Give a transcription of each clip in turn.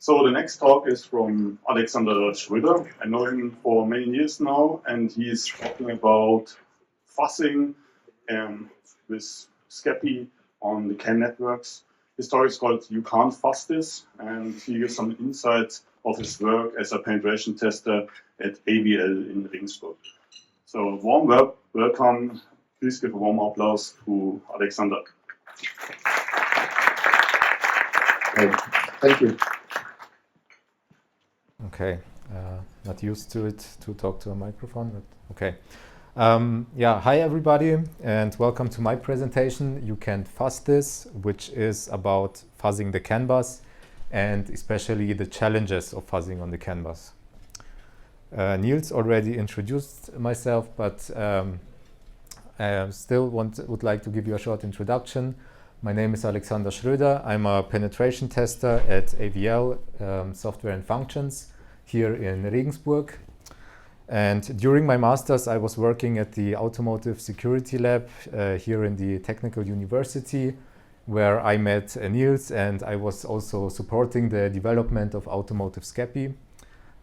So the next talk is from Alexander Schröder. I know him for many years now, and he's talking about fuzzing with Scapy on the CAN networks. His talk is called "You Can't Fuzz This," and he gives some insights of his work as a penetration tester at AVL in Regensburg. So warm welcome. Please give a warm applause to Alexander. Thank you. Okay, not used to it to talk to a microphone, but okay. Yeah, hi everybody, and welcome to my presentation. You Can't Fuzz This, which is about fuzzing the CAN bus, and especially the challenges of fuzzing on the CAN bus. Niels already introduced myself, but I still would like to give you a short introduction. My name is Alexander Schröder. I'm a penetration tester at AVL, Software and Functions, here in Regensburg. And during my master's, I was working at the Automotive Security Lab here in the Technical University, where I met Niels, and I was also supporting the development of automotive Scapy.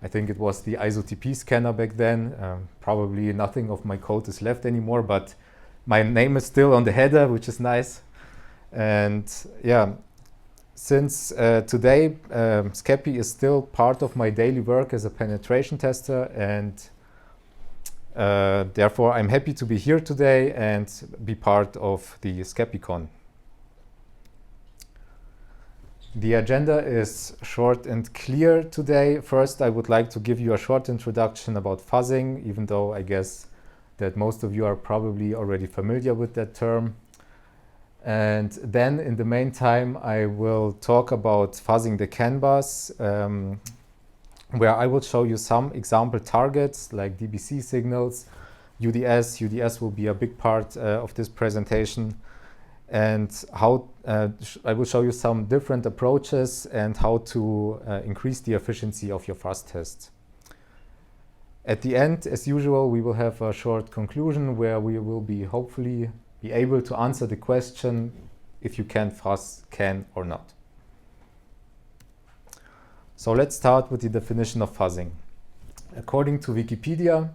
I think it was the ISO-TP scanner back then. Probably nothing of my code is left anymore, but my name is still on the header, which is nice. And yeah, since today, Scapy is still part of my daily work as a penetration tester, and therefore I'm happy to be here today and be part of the ScapyCon. The agenda is short and clear today. First, I would like to give you a short introduction about fuzzing, even though I guess that most of you are probably already familiar with that term. And then in the meantime, I will talk about fuzzing the CAN bus, where I will show you some example targets like DBC signals, UDS. UDS will be a big part of this presentation, and how I will show you some different approaches and how to increase the efficiency of your fuzz test. At the end, as usual, we will have a short conclusion where we will be hopefully be able to answer the question if you can fuzz CAN or not. So let's start with the definition of fuzzing. According to Wikipedia,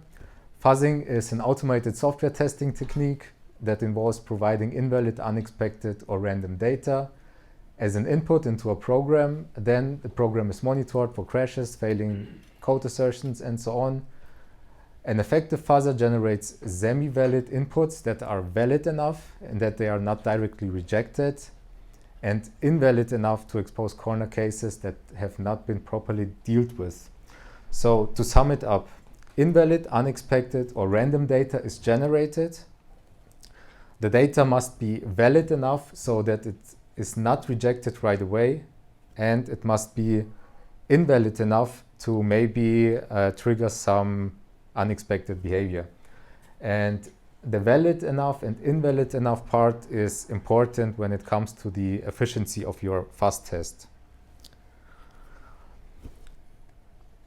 fuzzing is an automated software testing technique that involves providing invalid, unexpected, or random data as an input into a program. Then the program is monitored for crashes, failing code assertions, and so on. An effective fuzzer generates semi-valid inputs that are valid enough and that they are not directly rejected, and invalid enough to expose corner cases that have not been properly dealt with. So to sum it up, invalid, unexpected, or random data is generated. The data must be valid enough so that it is not rejected right away, and it must be invalid enough to maybe trigger some unexpected behavior. And the valid enough and invalid enough part is important when it comes to the efficiency of your fuzz test.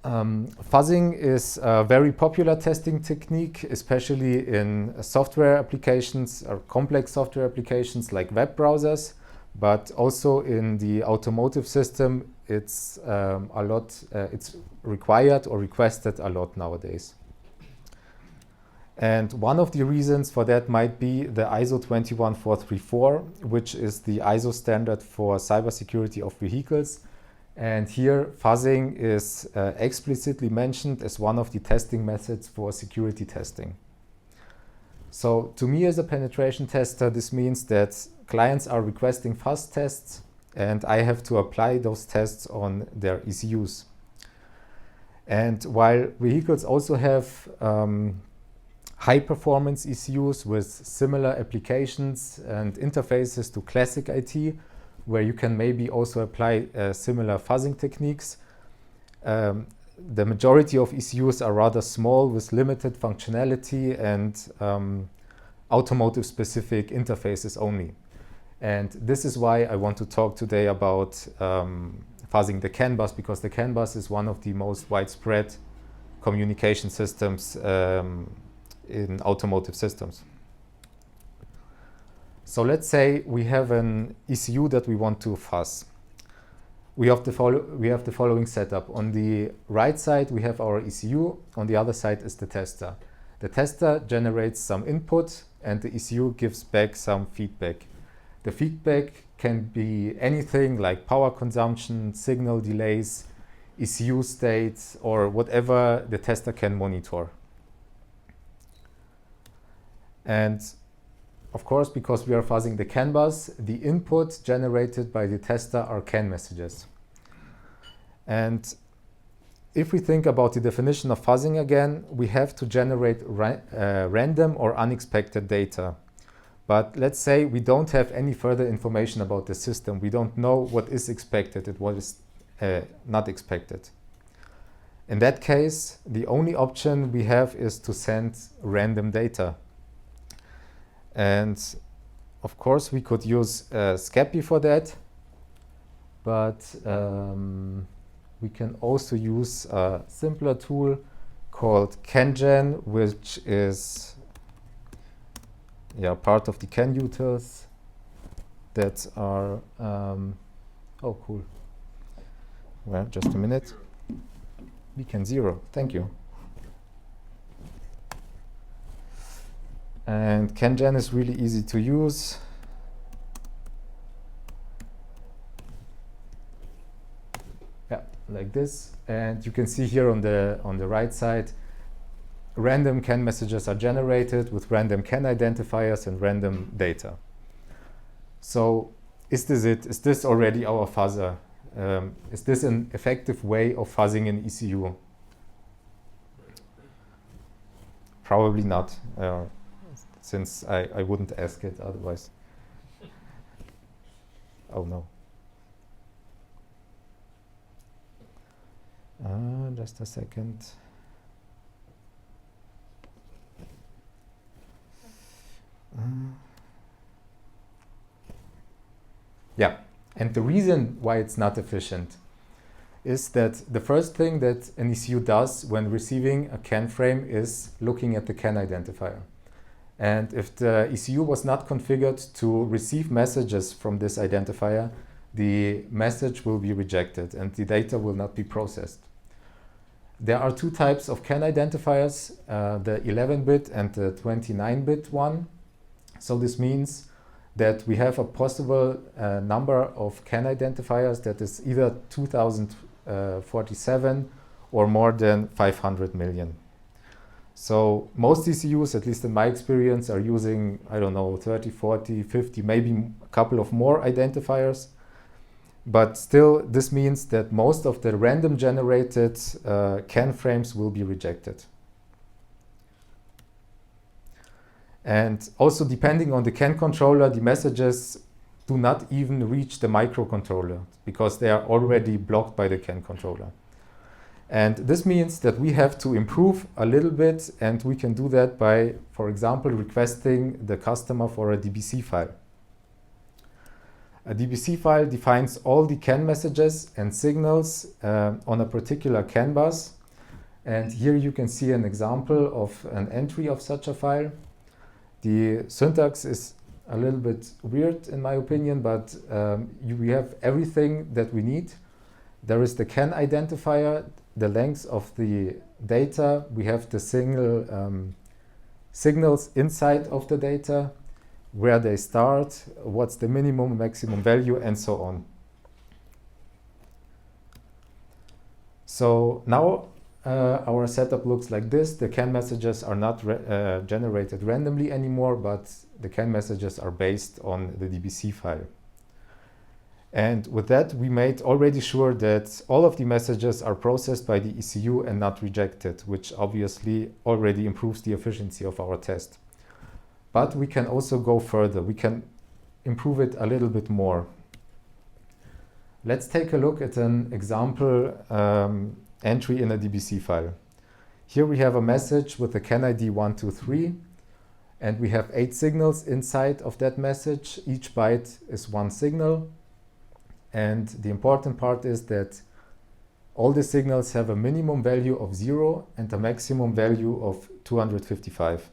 Fuzzing is a very popular testing technique, especially in software applications or complex software applications like web browsers, but also in the automotive system, it's it's required or requested a lot nowadays. And one of the reasons for that might be the ISO 21434, which is the ISO standard for cybersecurity of vehicles. And here, fuzzing is explicitly mentioned as one of the testing methods for security testing. So to me as a penetration tester, this means that clients are requesting fuzz tests, and I have to apply those tests on their ECUs. And while vehicles also have high-performance ECUs with similar applications and interfaces to classic IT, where you can maybe also apply similar fuzzing techniques. The majority of ECUs are rather small with limited functionality and automotive-specific interfaces only. And this is why I want to talk today about fuzzing the CAN bus, because the CAN bus is one of the most widespread communication systems in automotive systems. So let's say we have an ECU that we want to fuzz. we have the following setup. On the right side, we have our ECU. On the other side is the tester. The tester generates some input, and the ECU gives back some feedback. The feedback can be anything like power consumption, signal delays, ECU states, or whatever the tester can monitor. And of course, because we are fuzzing the CAN bus, the input generated by the tester are CAN messages. And if we think about the definition of fuzzing again, we have to generate random or unexpected data. But let's say we don't have any further information about the system. We don't know what is expected and what is not expected. In that case, the only option we have is to send random data. And of course, we could use Scapy for that, but we can also use a simpler tool called CanGen, which is part of the CAN utils that are, oh cool, well, just a minute, beacon 0, thank you. And CanGen is really easy to use. Yeah, like this. And you can see here on the right side, random CAN messages are generated with random CAN identifiers and random data. So is this it? Is this already our fuzzer? Is this an effective way of fuzzing an ECU? Probably not. Since I wouldn't ask it otherwise. Oh no. Just a second. Yeah, and the reason why it's not efficient is that the first thing that an ECU does when receiving a CAN frame is looking at the CAN identifier. And if the ECU was not configured to receive messages from this identifier, the message will be rejected and the data will not be processed. There are two types of CAN identifiers, the 11-bit and the 29-bit one. So this means that we have a possible number of CAN identifiers that is either 2047 or more than 500 million. So most ECUs, at least in my experience, are using, I don't know, 30, 40, 50, maybe a couple of more identifiers. But still, this means that most of the random generated CAN frames will be rejected. And also, depending on the CAN controller, the messages do not even reach the microcontroller because they are already blocked by the CAN controller. And this means that we have to improve a little bit, and we can do that by, for example, requesting the customer for a DBC file. A DBC file defines all the CAN messages and signals on a particular CAN bus. And here you can see an example of an entry of such a file. The syntax is a little bit weird in my opinion, but we have everything that we need. There is the CAN identifier, the length of the data. We have the single signals inside of the data, where they start, what's the minimum, maximum value, and so on. So now our setup looks like this. The CAN messages are not generated randomly anymore, but the CAN messages are based on the DBC file. And with that, we made already sure that all of the messages are processed by the ECU and not rejected, which obviously already improves the efficiency of our test. But we can also go further. We can improve it a little bit more. Let's take a look at an example entry in a DBC file. Here we have a message with the CAN ID 123, and we have 8 signals inside of that message. Each byte is one signal. And the important part is that all the signals have a minimum value of 0 and a maximum value of 255.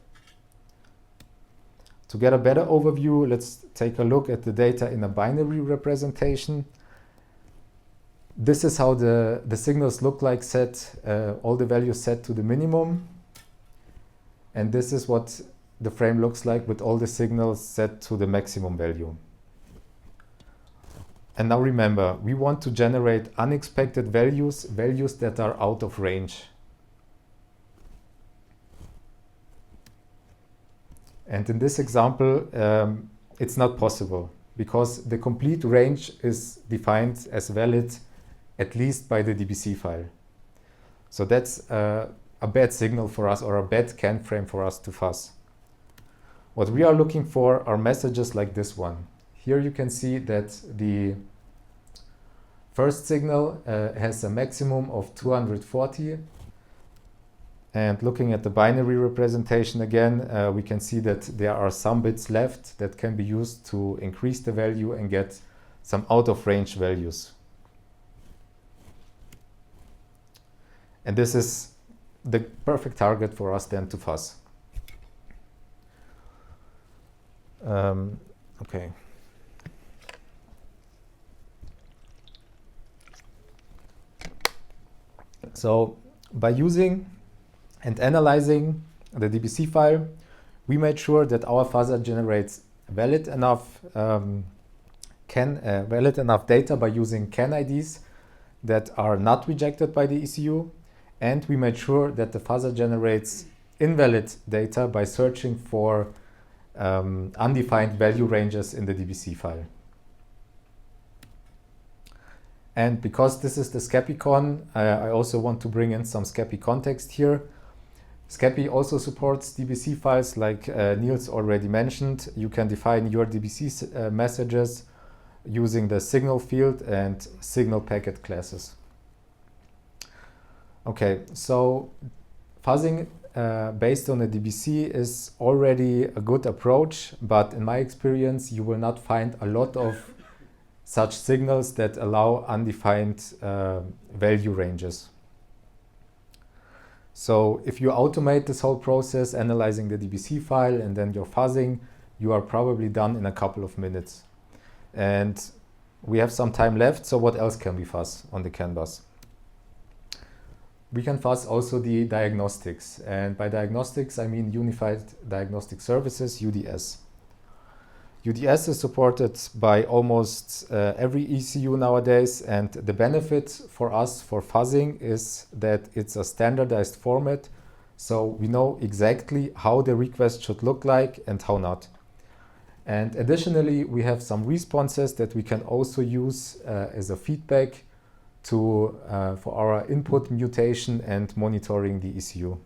To get a better overview, let's take a look at the data in a binary representation. This is how the signals look like set, all the values set to the minimum. And this is what the frame looks like with all the signals set to the maximum value. And now remember, we want to generate unexpected values, values that are out of range. And in this example, it's not possible because the complete range is defined as valid at least by the DBC file. So that's a bad signal for us, or a bad CAN frame for us to fuzz. What we are looking for are messages like this one. Here you can see that the first signal has a maximum of 240. And looking at the binary representation again, we can see that there are some bits left that can be used to increase the value and get some out of range values. And this is the perfect target for us then to fuzz. Okay. So by using and analyzing the DBC file, we made sure that our fuzzer generates valid enough data by using CAN IDs that are not rejected by the ECU, and we made sure that the fuzzer generates invalid data by searching for undefined value ranges in the DBC file. And because this is the ScapyCon, I also want to bring in some Scapy context here. Scapy also supports DBC files like Niels already mentioned. You can define your DBC messages using the signal field and signal packet classes. Okay, so fuzzing based on a DBC is already a good approach, but in my experience, you will not find a lot of such signals that allow undefined value ranges. So if you automate this whole process, analyzing the DBC file and then you're fuzzing, you are probably done in a couple of minutes. And we have some time left, so what else can we fuzz on the CAN bus? We can fuzz also the diagnostics. And by diagnostics, I mean Unified Diagnostic Services, UDS. UDS is supported by almost every ECU nowadays, and the benefit for us for fuzzing is that it's a standardized format, so we know exactly how the request should look like and how not. And additionally, we have some responses that we can also use as a feedback to for our input mutation and monitoring the ECU.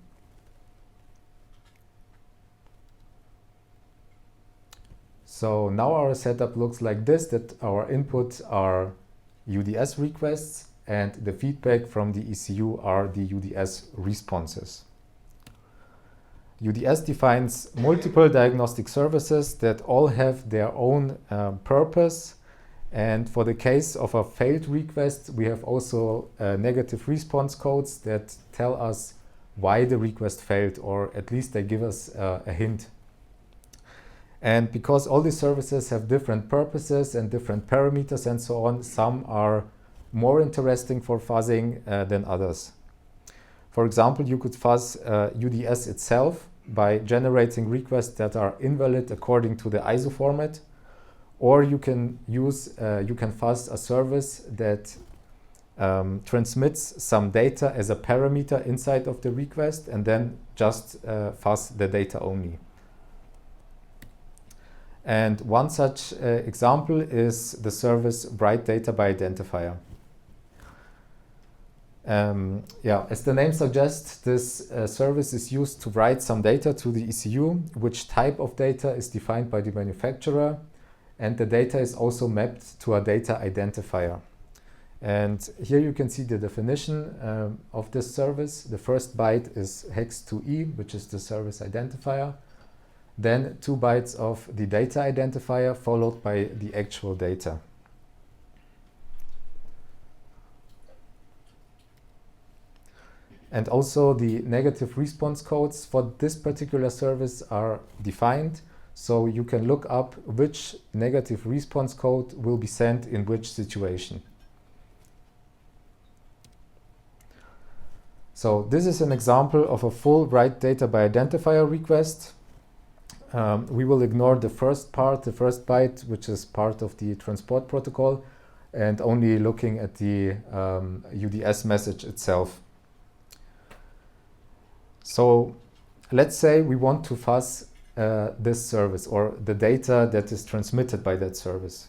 So now our setup looks like this, that our inputs are UDS requests and the feedback from the ECU are the UDS responses. UDS defines multiple diagnostic services that all have their own purpose. And for the case of a failed request, we have also negative response codes that tell us why the request failed, or at least they give us a hint. And because all these services have different purposes and different parameters and so on, some are more interesting for fuzzing than others. For example, you could fuzz UDS itself by generating requests that are invalid according to the ISO format, or you can fuzz a service that transmits some data as a parameter inside of the request and then just fuzz the data only. And one such example is the service Write Data by Identifier. As the name suggests, this service is used to write some data to the ECU, which type of data is defined by the manufacturer, and the data is also mapped to a data identifier. And here you can see the definition of this service. The first byte is hex2e, which is the service identifier. Then 2 bytes of the data identifier followed by the actual data. And also the negative response codes for this particular service are defined, so you can look up which negative response code will be sent in which situation. So this is an example of a full write data by identifier request. We will ignore the first part, the first byte, which is part of the transport protocol, and only looking at the UDS message itself. So let's say we want to fuzz this service or the data that is transmitted by that service.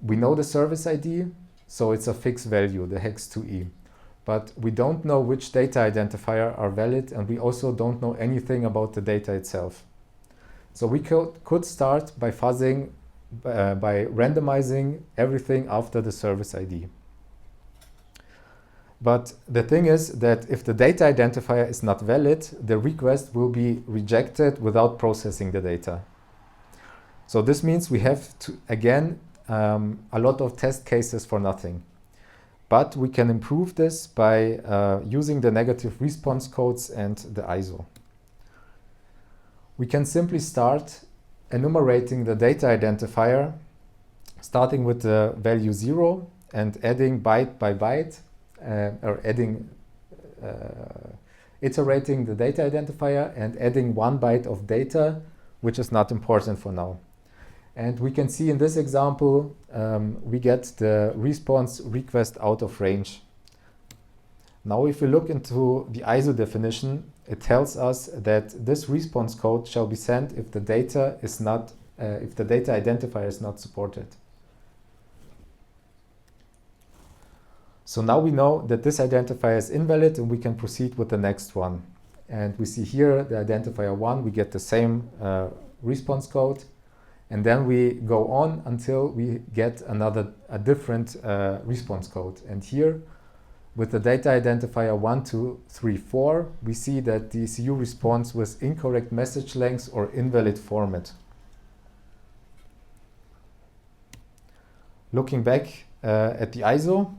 We know the service ID, so it's a fixed value, the hex 2e. But we don't know which data identifier are valid, and we also don't know anything about the data itself. So we could start by fuzzing, by randomizing everything after the service ID. But the thing is that if the data identifier is not valid, the request will be rejected without processing the data. So this means we have to, again, a lot of test cases for nothing. But we can improve this by using the negative response codes and the ISO. We can simply start enumerating the data identifier, starting with the value 0 and adding byte by byte, or iterating the data identifier and adding 1 byte of data, which is not important for now. And we can see in this example, we get the response request out of range. Now, if we look into the ISO definition, it tells us that this response code shall be sent if the data is not, if the data identifier is not supported. So now we know that this identifier is invalid, and we can proceed with the next one. And we see here the identifier 1, we get the same response code. And then we go on until we get a different response code. And here, with the data identifier 1, 2, 3, 4, we see that the ECU responds with incorrect message length or invalid format. Looking back at the ISO,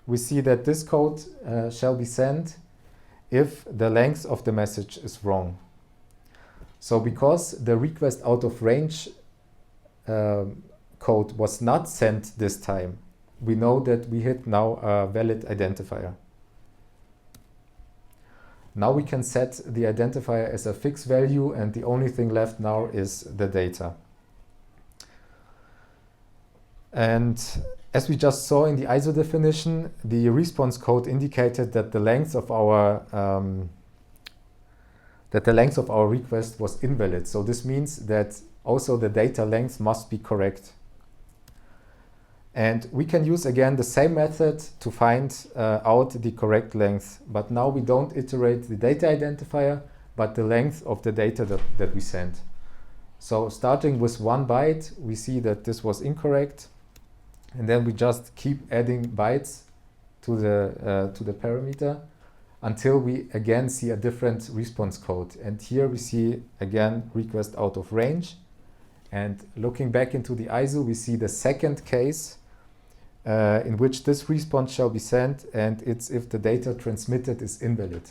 we see that this code shall be sent if the length of the message is wrong. So because the request out of range code was not sent this time, we know that we hit now a valid identifier. Now we can set the identifier as a fixed value, and the only thing left now is the data. And as we just saw in the ISO definition, the response code indicated that the length of our request was invalid. So this means that also the data length must be correct. And we can use again the same method to find out the correct length. But now we don't iterate the data identifier, but the length of the data that we sent. So starting with 1 byte, we see that this was incorrect. And then we just keep adding bytes to the parameter until we again see a different response code. And here we see again request out of range. And looking back into the ISO, we see the second case in which this response shall be sent, and it's if the data transmitted is invalid.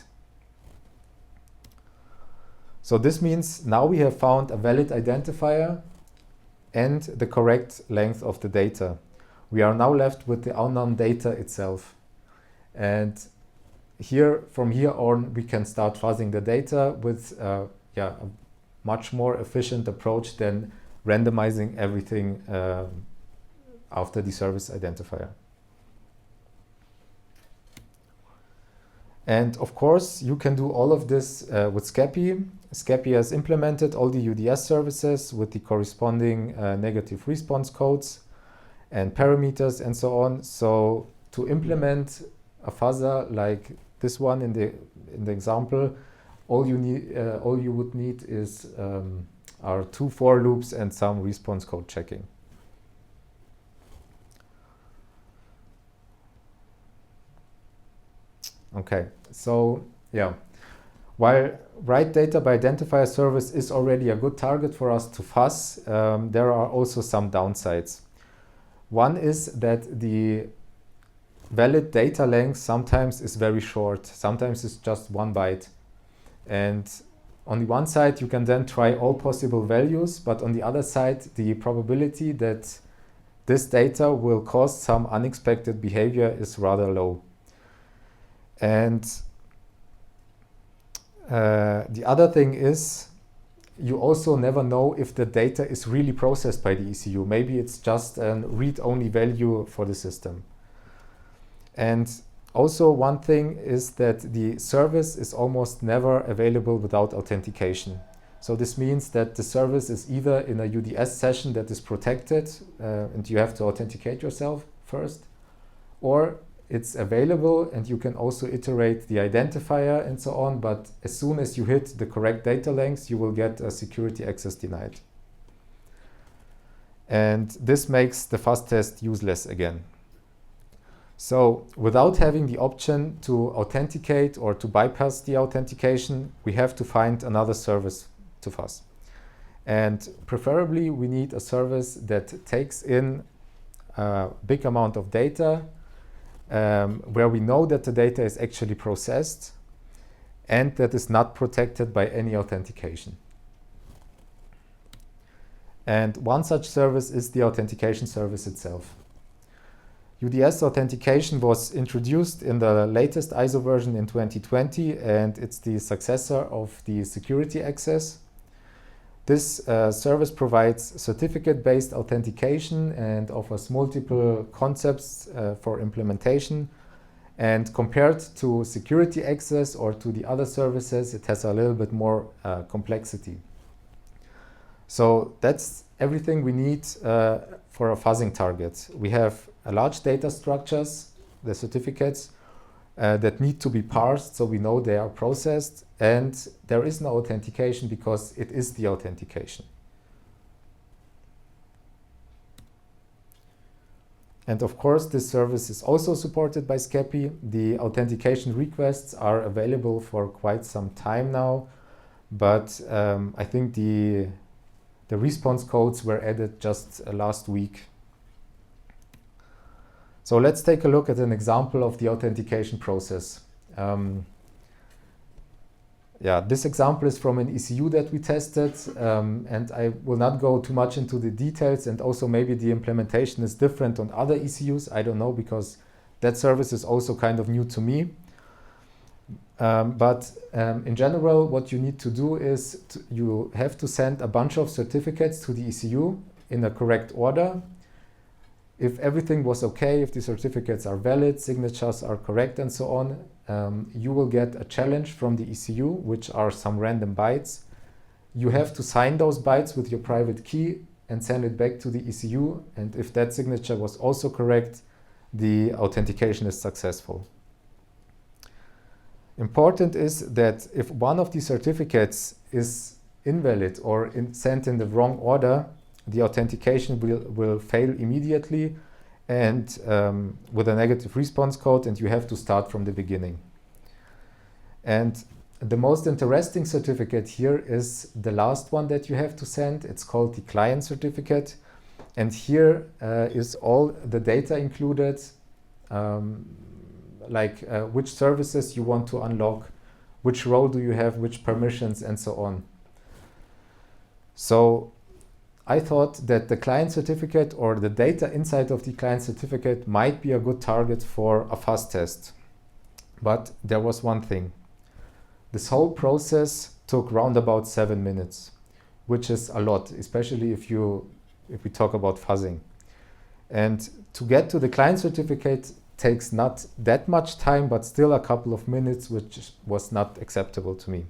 So this means now we have found a valid identifier and the correct length of the data. We are now left with the unknown data itself. And here, from here on, we can start fuzzing the data with a much more efficient approach than randomizing everything after the service identifier. And of course, you can do all of this with Scapy. Scapy has implemented all the UDS services with the corresponding negative response codes and parameters and so on. So to implement a fuzzer like this one in the example, all you would need is are 2 for loops and some response code checking. Okay, so yeah, while write data by identifier service is already a good target for us to fuzz, there are also some downsides. One is that the valid data length sometimes is very short, sometimes it's just 1 byte. And on the one side, you can then try all possible values, but on the other side, the probability that this data will cause some unexpected behavior is rather low. And the other thing is, you also never know if the data is really processed by the ECU. Maybe it's just a read-only value for the system. And also one thing is that the service is almost never available without authentication. So this means that the service is either in a UDS session that is protected and you have to authenticate yourself first, or it's available and you can also iterate the identifier and so on, but as soon as you hit the correct data length, you will get a security access denied. And this makes the fuzz test useless again. So without having the option to authenticate or to bypass the authentication, we have to find another service to fuzz. And preferably we need a service that takes in a big amount of data, where we know that the data is actually processed and that is not protected by any authentication. And one such service is the authentication service itself. UDS authentication was introduced in the latest ISO version in 2020, and it's the successor of the security access. This service provides certificate-based authentication and offers multiple concepts for implementation. And compared to security access or to the other services, it has a little bit more complexity. So that's everything we need for a fuzzing target. We have large data structures, the certificates, that need to be parsed so we know they are processed, and there is no authentication because it is the authentication. And of course, this service is also supported by Scapy. The authentication requests are available for quite some time now, but I think the response codes were added just last week. So let's take a look at an example of the authentication process. This example is from an ECU that we tested, and I will not go too much into the details, and also maybe the implementation is different on other ECUs. I don't know, because that service is also kind of new to me. But in general, what you need to do is you have to send a bunch of certificates to the ECU in the correct order. If everything was okay, if the certificates are valid, signatures are correct and so on, you will get a challenge from the ECU, which are some random bytes. You have to sign those bytes with your private key and send it back to the ECU. And if that signature was also correct, the authentication is successful. Important is that if one of the certificates is invalid or sent in the wrong order, the authentication will fail immediately and with a negative response code, and you have to start from the beginning. And the most interesting certificate here is the last one that you have to send. It's called the client certificate. And here is all the data included, which services you want to unlock, which role do you have, which permissions, and so on. So I thought that the client certificate or the data inside of the client certificate might be a good target for a fuzz test. But there was one thing. This whole process took round about 7 minutes, which is a lot, especially if we talk about fuzzing. And to get to the client certificate takes not that much time, but still a couple of minutes, which was not acceptable to me.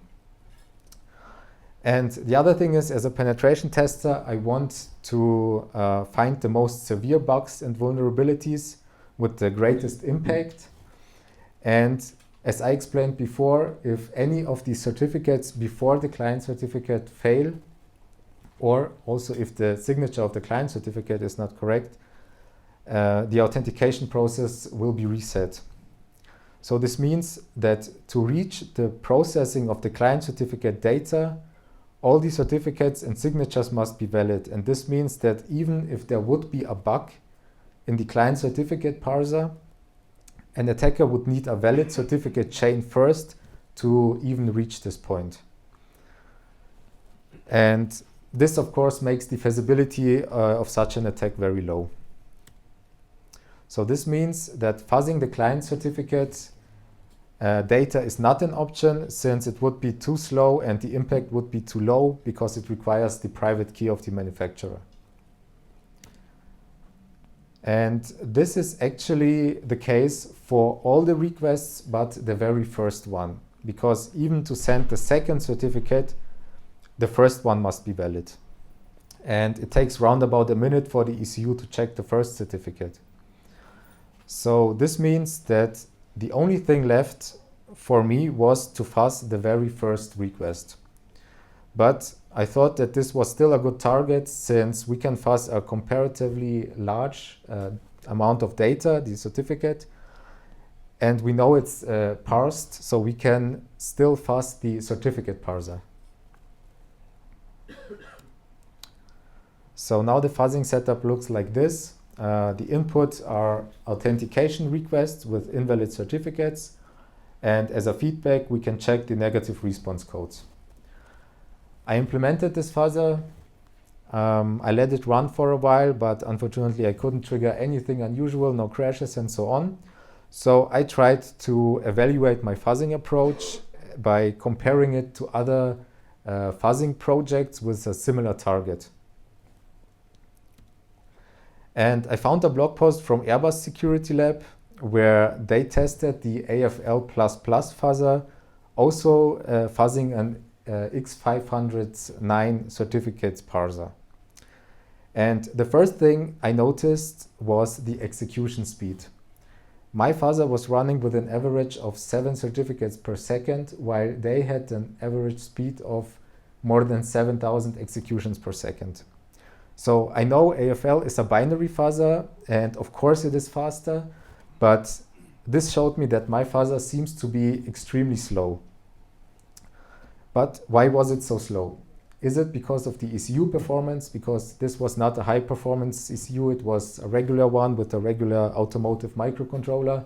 And the other thing is, as a penetration tester, I want to find the most severe bugs and vulnerabilities with the greatest impact. And as I explained before, if any of the certificates before the client certificate fail, or also if the signature of the client certificate is not correct, the authentication process will be reset. So this means that to reach the processing of the client certificate data, all the certificates and signatures must be valid. And this means that even if there would be a bug in the client certificate parser, an attacker would need a valid certificate chain first to even reach this point. And this, of course, makes the feasibility of such an attack very low. So this means that fuzzing the client certificate data is not an option, since it would be too slow and the impact would be too low because it requires the private key of the manufacturer. And this is actually the case for all the requests but the very first one, because even to send the second certificate, the first one must be valid. And it takes round about a minute for the ECU to check the first certificate. So this means that the only thing left for me was to fuzz the very first request. But I thought that this was still a good target, since we can fuzz a comparatively large amount of data, the certificate, and we know it's parsed, so we can still fuzz the certificate parser. So now the fuzzing setup looks like this. The inputs are authentication requests with invalid certificates, and as a feedback we can check the negative response codes. I implemented this fuzzer. I let it run for a while, but unfortunately I couldn't trigger anything unusual, no crashes and so on. So I tried to evaluate my fuzzing approach by comparing it to other fuzzing projects with a similar target. And I found a blog post from Airbus Security Lab where they tested the AFL++ fuzzer, also fuzzing an X509 certificates parser. And the first thing I noticed was the execution speed. My fuzzer was running with an average of 7 certificates per second, while they had an average speed of more than 7,000 executions per second. So I know AFL is a binary fuzzer, and of course it is faster, but this showed me that my fuzzer seems to be extremely slow. But why was it so slow? Is it because of the ECU performance? Because this was not a high performance ECU, it was a regular one with a regular automotive microcontroller.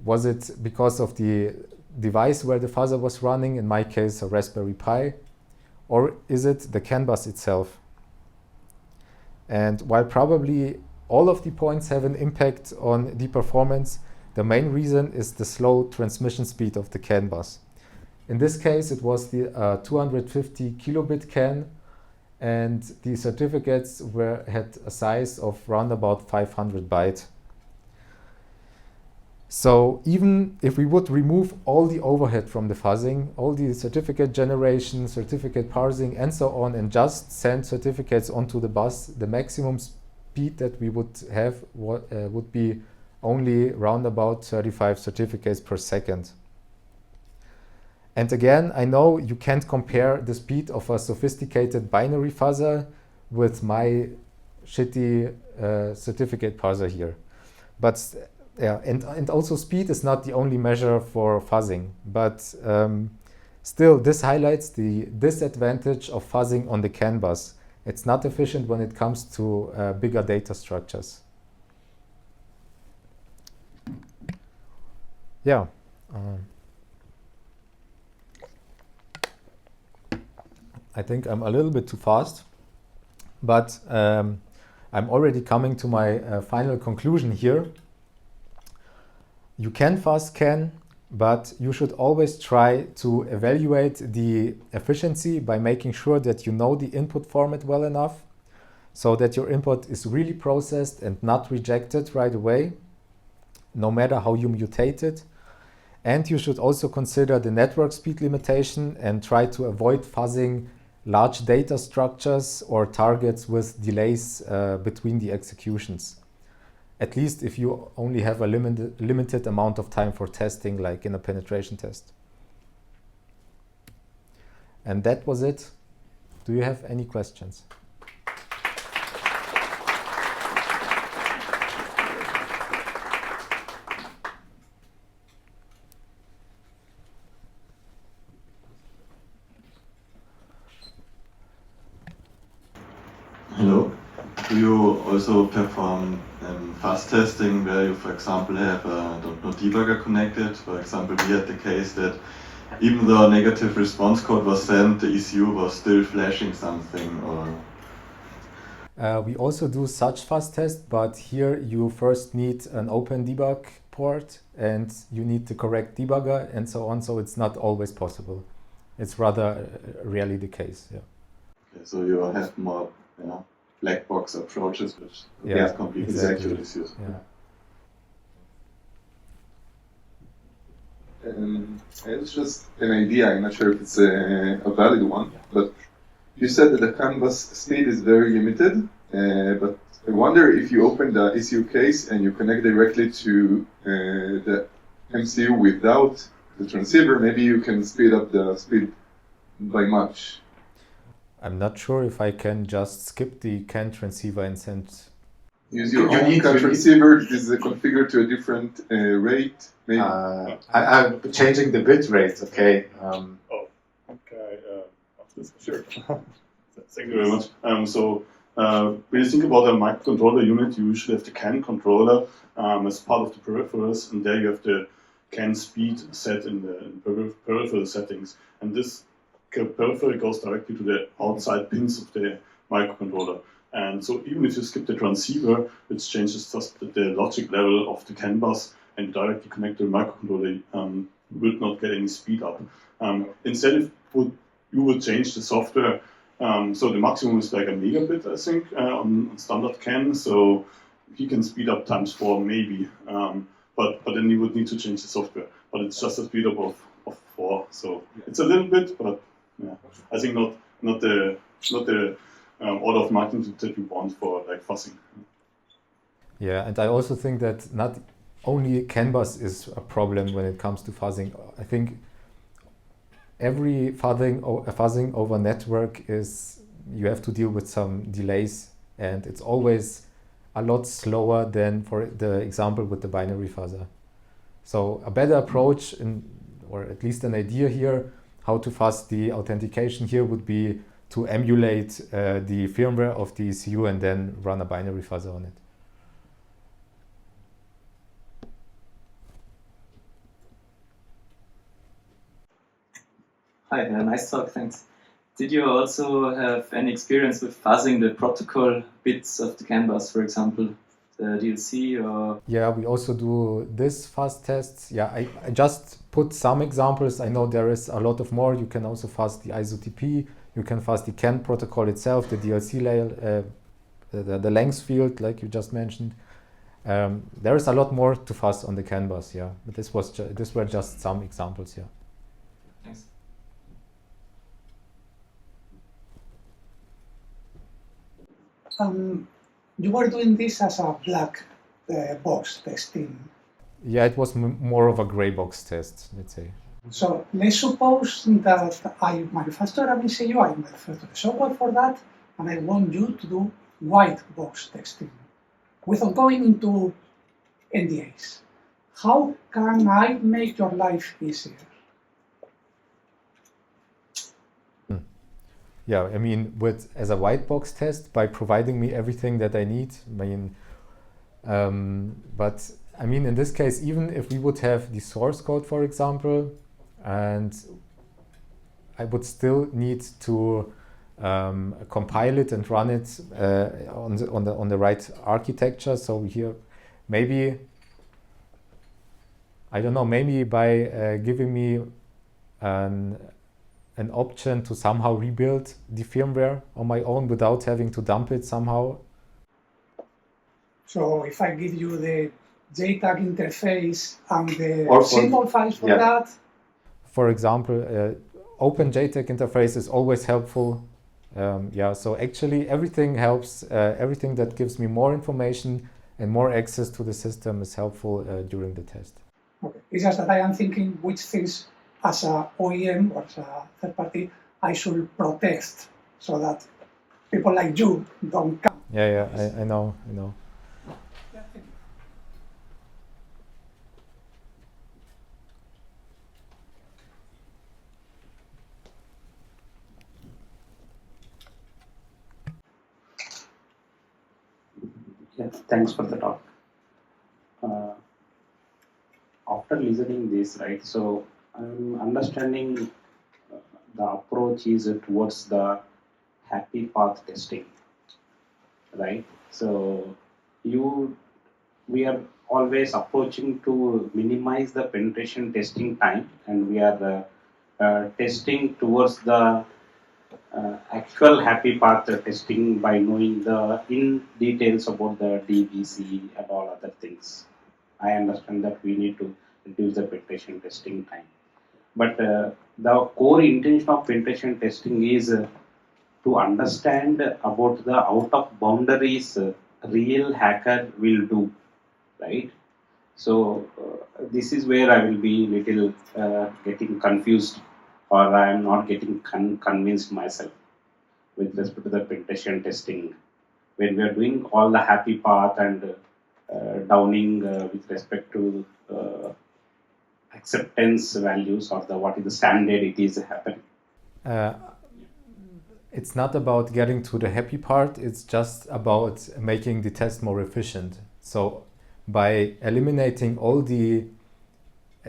Was it because of the device where the fuzzer was running, in my case a Raspberry Pi? Or is it the CAN bus itself? And while probably all of the points have an impact on the performance, the main reason is the slow transmission speed of the CAN bus. In this case, it was the 250 kilobit CAN, and the certificates had a size of around about 500 byte. So even if we would remove all the overhead from the fuzzing, all the certificate generation, certificate parsing, and so on, and just send certificates onto the bus, the maximum speed that we would have would be only around about 35 certificates per second. And again, I know you can't compare the speed of a sophisticated binary fuzzer with my shitty certificate parser here. But yeah, and also speed is not the only measure for fuzzing, but still this highlights the disadvantage of fuzzing on the CAN bus. It's not efficient when it comes to bigger data structures. Yeah. I think I'm a little bit too fast, but I'm already coming to my final conclusion here. You can fuzz CAN, but you should always try to evaluate the efficiency by making sure that you know the input format well enough so that your input is really processed and not rejected right away, no matter how you mutate it. And you should also consider the network speed limitation and try to avoid fuzzing large data structures or targets with delays between the executions. At least if you only have a limited amount of time for testing, like in a penetration test. And that was it. Do you have any questions? Hello. Do you also perform fuzz testing where you, for example, have a debugger connected? For example, we had the case that even though a negative response code was sent, the ECU was still flashing something. Or We also do such fuzz tests, but here you first need an open debug port and you need the correct debugger and so on. So it's not always possible. It's rather rarely the case. Yeah. Okay, so you have more, black box approaches which completely exactly. accurate issues. Yeah. It's just an idea. I'm not sure if it's a valid one, but you said that the canvas speed is very limited. But I wonder if you open the ECU case and you connect directly to the MCU without the transceiver, maybe you can speed up the speed by much. I'm not sure if I can just skip the CAN transceiver and send. Use your own CAN transceiver. Is configured to a different rate. Maybe. I'm changing the bit rate. Okay. Sure. Thank you very much. When you think about a microcontroller unit, you usually have the CAN controller as part of the peripherals, and there you have the CAN speed set in the peripheral settings. And this peripheral goes directly to the outside pins of the microcontroller. And so even if you skip the transceiver, which changes just the logic level of the CAN bus and directly connect to the microcontroller, you will not get any speed up. Instead, you would change the software. So the maximum is like a megabit, I think, on standard CAN. So he can speed up times 4 maybe, but then you would need to change the software. But it's just a speed up of 4. So it's a little bit, but yeah, I think not the order of magnitude that you want for like fuzzing. Yeah, and I also think that not only CAN bus is a problem when it comes to fuzzing. I think every fuzzing over network you have to deal with some delays, and it's always a lot slower than for the example with the binary fuzzer. So a better approach, or at least an idea here, how to fuzz the authentication here would be to emulate the firmware of the ECU and then run a binary fuzzer on it. Hi, nice talk, thanks. Did you also have any experience with fuzzing the protocol bits of the CAN bus, for example, the DLC or? Yeah, we also do this fuzz tests. Yeah, I just put some examples. I know there is a lot of more. You can also fuzz the ISOTP. You can fuzz the CAN protocol itself, the DLC layer, the length field, like you just mentioned. There is a lot more to fuzz on the CAN bus, yeah. But these were just some examples, yeah. Thanks. You were doing this as a black box testing. Yeah, it was more of a gray box test, let's say. So let's suppose that I manufacture an ECU, I manufacture the software for that, and I want you to do white box testing without going into NDAs. How can I make your life easier? Yeah, I mean, as a white box test, by providing me everything that I need. I mean, but I mean, in this case, even if we would have the source code, for example, and I would still need to compile it and run it on the right architecture. So here, maybe I don't know. Maybe by giving me an option to somehow rebuild the firmware on my own without having to dump it somehow. So if I give you the JTAG interface and the symbol files for that? For example, open JTAG interface is always helpful. Yeah, so actually everything helps. Everything that gives me more information and more access to the system is helpful during the test. Okay. It's just that I am thinking which things as a OEM or as a third party I should protect so that people like you don't come. Yeah, I know. Yeah, thank you. Yeah, thanks for the talk. After listening this, right, so I'm understanding the approach is towards the happy path testing, right? So we are always approaching to minimize the penetration testing time, and we are testing towards the actual happy path testing by knowing the in details about the DBC and all other things. I understand that we need to reduce the penetration testing time, but the core intention of penetration testing is to understand about the out of boundaries real hacker will do, right? So this is where I will be little getting confused, or I am not getting convinced myself with respect to the penetration testing. When we are doing all the happy path and downing with respect to acceptance values or the what is the standard it is happening. It's not about getting to the happy part, it's just about making the test more efficient. So by eliminating all the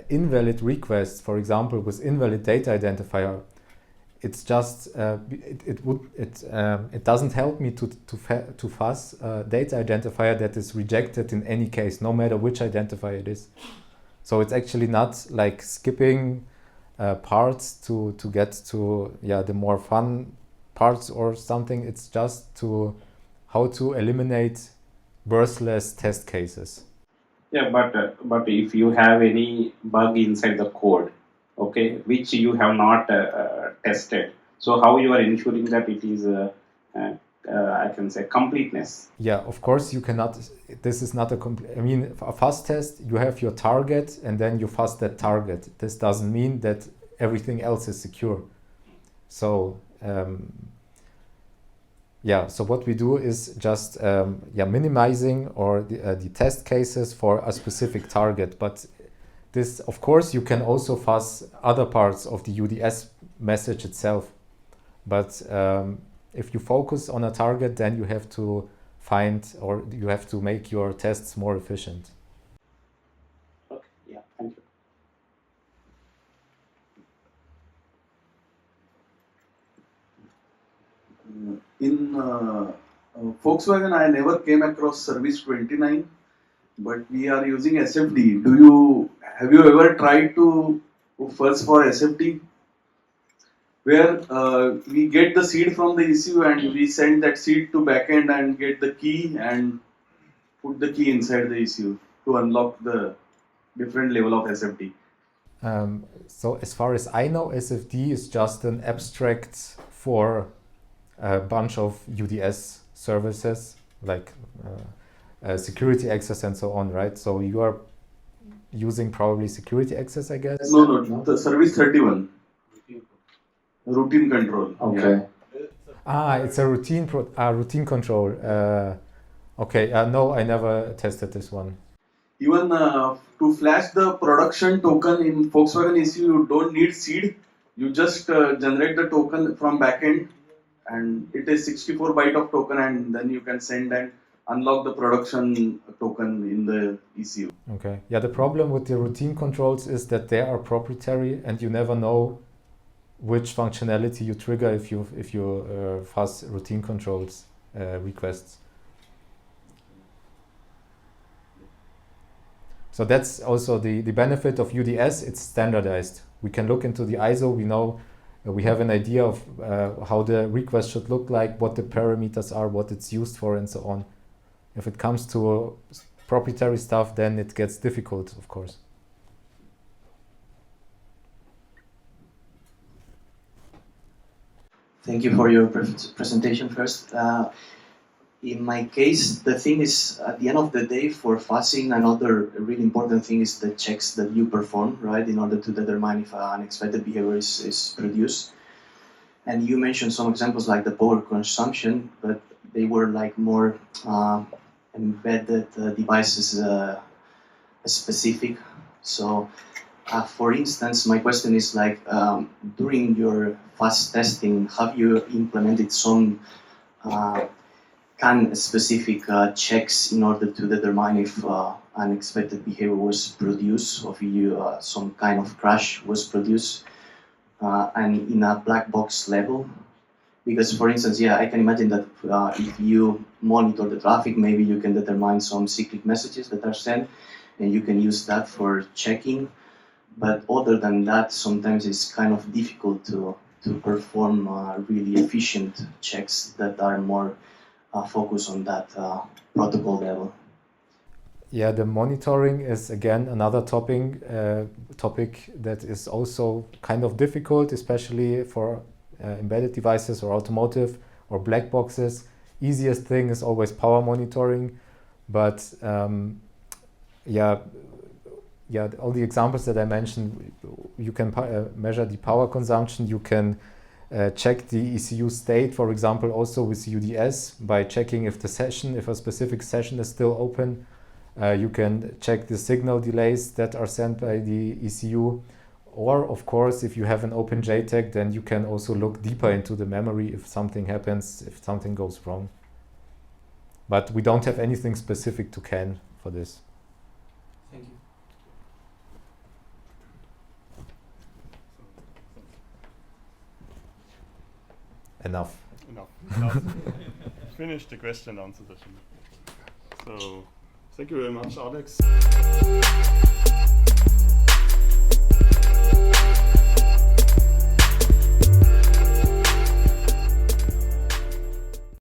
invalid requests, for example, with invalid data identifier, it's just it doesn't help me to fuzz data identifier that is rejected in any case, no matter which identifier it is. So it's actually not like skipping parts to get to the more fun parts or something. It's just to how to eliminate worthless test cases. Yeah, but if you have any bug inside the code, okay, which you have not tested, so how you are ensuring that it is I can say completeness? Yeah, of course you cannot. This is not a complete. I mean, a fuzz test, you have your target and then you fuzz that target. This doesn't mean that everything else is secure. So so what we do is just minimizing or the test cases for a specific target. But this, of course, you can also fuzz other parts of the UDS message itself. But if you focus on a target, then you have to find or you have to make your tests more efficient. Okay, yeah, thank you. In Volkswagen, I never came across service 29, but we are using SFD. Have you ever tried to fuzz for SFD? Where we get the seed from the ECU and we send that seed to backend and get the key and put the key inside the ECU to unlock the different level of SFD. So as far as I know, SFD is just an abstract for a bunch of UDS services like security access and so on, right? So you are using probably security access, I guess? No, the service 31. Routine control. Okay. Yeah. It's a routine control. No, I never tested this one. Even to flash the production token in Volkswagen ECU, you don't need seed. You just generate the token from backend, and it is 64 byte of token, and then you can send and unlock the production token in the ECU. Okay. Yeah, the problem with the routine controls is that they are proprietary, and you never know which functionality you trigger if you fuzz routine controls requests. So that's also the benefit of UDS. It's standardized. We can look into the ISO. We know we have an idea of how the request should look like, what the parameters are, what it's used for, and so on. If it comes to proprietary stuff, then it gets difficult, of course. Thank you for your presentation first. In my case, the thing is, at the end of the day, for fuzzing, another really important thing is the checks that you perform, right, in order to determine if unexpected behavior is produced. And you mentioned some examples like the power consumption, but they were like more embedded devices specific. So, for instance, my question is like, during your fuzz testing, have you implemented some specific checks in order to determine if unexpected behavior was produced, or if some kind of crash was produced, and in a black box level? Because, for instance, yeah, I can imagine that if you monitor the traffic, maybe you can determine some cyclic messages that are sent, and you can use that for checking. But other than that, sometimes it's kind of difficult to perform really efficient checks that are more focused on that protocol level. Yeah, the monitoring is again another topic that is also kind of difficult, especially for embedded devices or automotive or black boxes. Easiest thing is always power monitoring, but yeah, all the examples that I mentioned, you can measure the power consumption. You can check the ECU state, for example, also with UDS by checking if a specific session is still open. You can check the signal delays that are sent by the ECU. Or, of course, if you have an open JTAG, then you can also look deeper into the memory if something happens, if something goes wrong. But we don't have anything specific to CAN for this. Thank you. Enough. Finish the question and answer session. So, thank you very much, Alex.